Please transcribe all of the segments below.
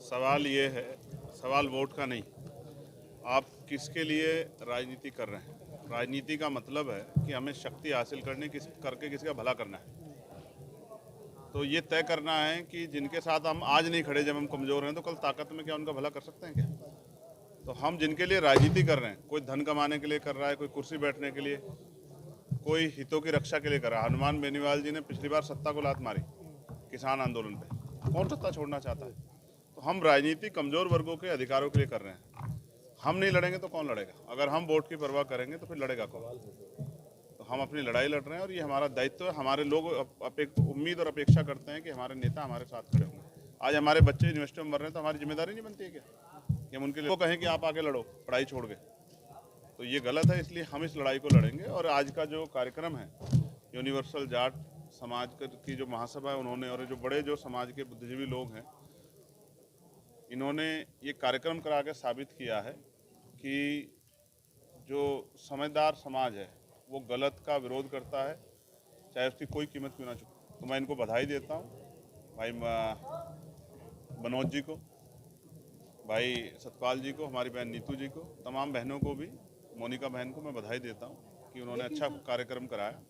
सवाल ये है, सवाल वोट का नहीं, आप किसके लिए राजनीति कर रहे हैं। राजनीति का मतलब है कि हमें शक्ति हासिल करके किसी का भला करना है। तो ये तय करना है कि जिनके साथ हम आज नहीं खड़े, जब हम कमज़ोर हैं, तो कल ताकत में क्या उनका भला कर सकते हैं क्या। तो हम जिनके लिए राजनीति कर रहे हैं, कोई धन कमाने के लिए कर रहा है, कोई कुर्सी बैठने के लिए, कोई हितों की रक्षा के लिए कर रहा है। हनुमान बेनीवाल जी ने पिछली बार सत्ता को लात मारी किसान आंदोलन पे, कौन सत्ता छोड़ना चाहता है। तो हम राजनीति कमज़ोर वर्गों के अधिकारों के लिए कर रहे हैं। हम नहीं लड़ेंगे तो कौन लड़ेगा। अगर हम वोट की परवाह करेंगे तो फिर लड़ेगा कौन। तो हम अपनी लड़ाई लड़ रहे हैं और ये हमारा दायित्व है। हमारे लोग उम्मीद और अपेक्षा करते हैं कि हमारे नेता हमारे साथ खड़े होंगे। आज हमारे बच्चे यूनिवर्सिटी में मर रहे हैं तो हमारी जिम्मेदारी नहीं बनती है क्या कि हम उनके लिए कहें कि आप आगे लड़ो पढ़ाई छोड़ के। तो ये गलत है, इसलिए हम इस लड़ाई को लड़ेंगे। और आज का जो कार्यक्रम है, यूनिवर्सल जाट समाज की जो महासभा है उन्होंने, और जो बड़े जो समाज के बुद्धिजीवी लोग हैं, इन्होंने ये कार्यक्रम करा के साबित किया है कि जो समझदार समाज है वो गलत का विरोध करता है, चाहे उसकी कोई कीमत क्यों ना चुके। तो मैं इनको बधाई देता हूँ, भाई मनोज जी को, भाई सतपाल जी को, हमारी बहन नीतू जी को, तमाम बहनों को भी, मोनिका बहन को मैं बधाई देता हूँ कि उन्होंने अच्छा कार्यक्रम कराया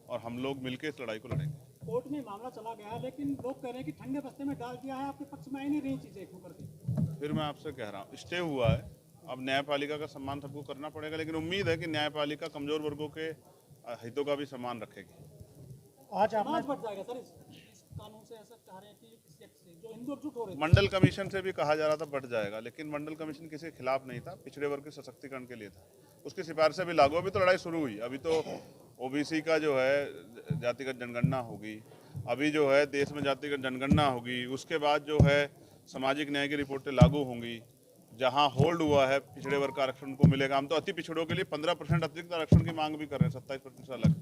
और हम लोग मिलकर इस लड़ाई को लड़ेंगे। कोर्ट में मामला चला गया है, लेकिन लोग कह रहे हैं कि ठंडे बस्ते में डाल दिया है, आपके पक्ष में आई नहीं रही चीजें करके। फिर मैं आपसे कह रहा हूँ, स्टे हुआ है, अब न्यायपालिका का सम्मान सबको करना पड़ेगा, लेकिन उम्मीद है कि न्यायपालिका कमजोर वर्गों के हितों का भी सम्मान रखेगी। आज आपने बढ़ जाएगा सर इस कानून से, ऐसा चाह रहे हैं कि इस एक्ट से जो हिंदू एकजुट हो रहे हैं। मंडल कमीशन से भी कहा जा रहा था बढ़ जाएगा, लेकिन मंडल कमीशन किसी के खिलाफ नहीं था, पिछड़े वर्ग के सशक्तिकरण के लिए था। उसकी सिफारिशें भी लागू, अभी तो लड़ाई शुरू हुई। अभी तो ओबीसी का जो है जातिगत जनगणना होगी, अभी जो है देश में जातिगत जनगणना होगी, उसके बाद जो है सामाजिक न्याय की रिपोर्टें लागू होंगी। जहां होल्ड हुआ है पिछड़े वर्ग का आरक्षण को मिलेगा। हम तो अति पिछड़ों के लिए 15% अतिरिक्त आरक्षण की मांग भी कर रहे हैं, 27% अलग।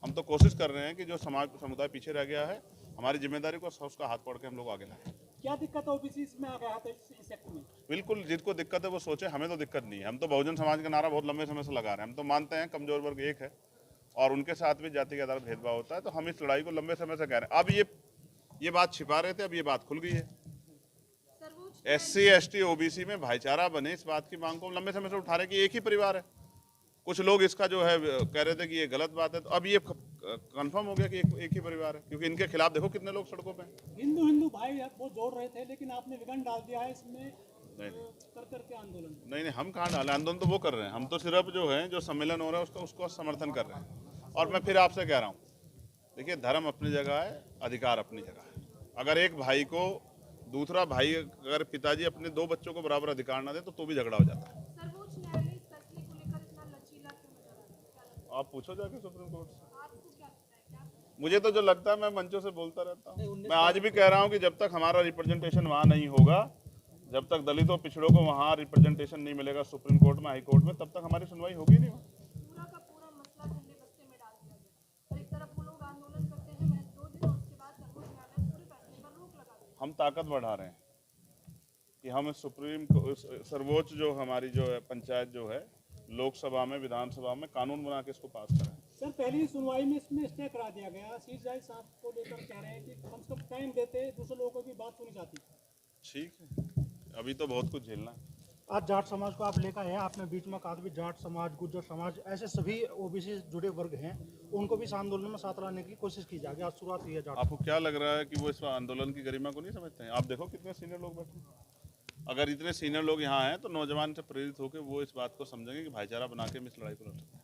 हम तो कोशिश कर रहे हैं कि जो समुदाय पीछे रह गया है, हमारी जिम्मेदारी को उसका हाथ पकड़ के हम लोग आगे लाएं। क्या दिक्कत है ओबीसी में आ गया था इस एक्ट में? बिल्कुल, जिसको दिक्कत है वो सोचे, हमें तो दिक्कत नहीं है। हम तो बहुजन समाज का नारा बहुत लंबे समय से लगा रहे हैं। हम तो मानते हैं कमजोर वर्ग एक है और उनके साथ भी जाति के आधार पर भेदभाव होता है। तो हम इस लड़ाई को लंबे समय से कह रहे हैं। अब ये बात छिपा रहे थे, अब ये बात खुल गई है। SC ST OBC में भाईचारा बने, इस बात की मांग को हम लंबे समय से उठा रहे कि एक ही परिवार है। कुछ लोग इसका जो है कह रहे थे कि ये गलत बात है, तो अब ये कंफर्म हो गया कि एक ही परिवार है, क्योंकि इनके खिलाफ देखो कितने लोग सड़कों पे। हिंदू भाई वो जोड़ रहे थे, लेकिन आपने विघन डाल दिया है इसमें। नहीं करके आंदोलन नहीं, हम कहाँ डाले आंदोलन, तो वो कर रहे हैं। हम तो सिर्फ जो है जो सम्मेलन हो रहा है उसको समर्थन कर रहे हैं। और मैं फिर आपसे कह रहा हूँ, देखिए धर्म अपनी जगह है, अधिकार अपनी जगह है। अगर एक भाई को दूसरा भाई, अगर पिताजी अपने 2 बच्चों को बराबर अधिकार ना दे तो भी झगड़ा हो जाता है। सर्वोच्च न्यायालय इस फैसले को लेकर इतना लचीला क्यों नजर आ रहा है? आप पूछो जाके सुप्रीम कोर्ट से। आपको क्या लगता है? क्या मुझे तो जो लगता है, मैं मंचों से बोलता रहता हूँ। मैं आज भी कह रहा हूँ कि जब तक हमारा रिप्रेजेंटेशन वहाँ नहीं होगा, जब तक दलितों पिछड़ों को वहाँ रिप्रेजेंटेशन नहीं मिलेगा सुप्रीम कोर्ट में, हाई कोर्ट में, तब तक हमारी सुनवाई होगी नहीं। पूरा का पूरा मसला ठंडे बस्ते में डाल दिया गया। और एक तरफ वो लोग आंदोलन करते हैं महज 2 दिन, और उसके बाद सर्वोच्च न्यायालय पूरे फैसले पर रोक लगा देता है। हम ताकत बढ़ा रहे हैं कि हम सर्वोच्च जो हमारी जो है पंचायत जो है, लोकसभा में, विधानसभा में कानून बना के इसको पास करें। सर पहली सुनवाई में इसमें स्टे करा दिया गया। चीफ जज साहब को लेकर कह रहे हैं कि कम से कम टाइम देते, दूसरे लोगों की बात सुनी जाती। ठीक है, अभी तो बहुत कुछ झेलना है। आज जाट समाज को आप लेकर आए, आपने बीच में कहा भी जाट समाज, गुर्जर समाज, ऐसे सभी ओबीसी जुड़े वर्ग हैं, उनको भी इस आंदोलन में साथ लाने की कोशिश की जाएगी। आज शुरुआत हुई है जाट। आपको क्या लग रहा है कि वो इस आंदोलन की गरिमा को नहीं समझते हैं? आप देखो कितने सीनियर लोग बैठे हैं। अगर इतने सीनियर लोग यहाँ हैं तो नौजवान से प्रेरित होकर वो इस बात को समझेंगे कि भाईचारा बना के हम इस लड़ाई को लड़ सकते हैं।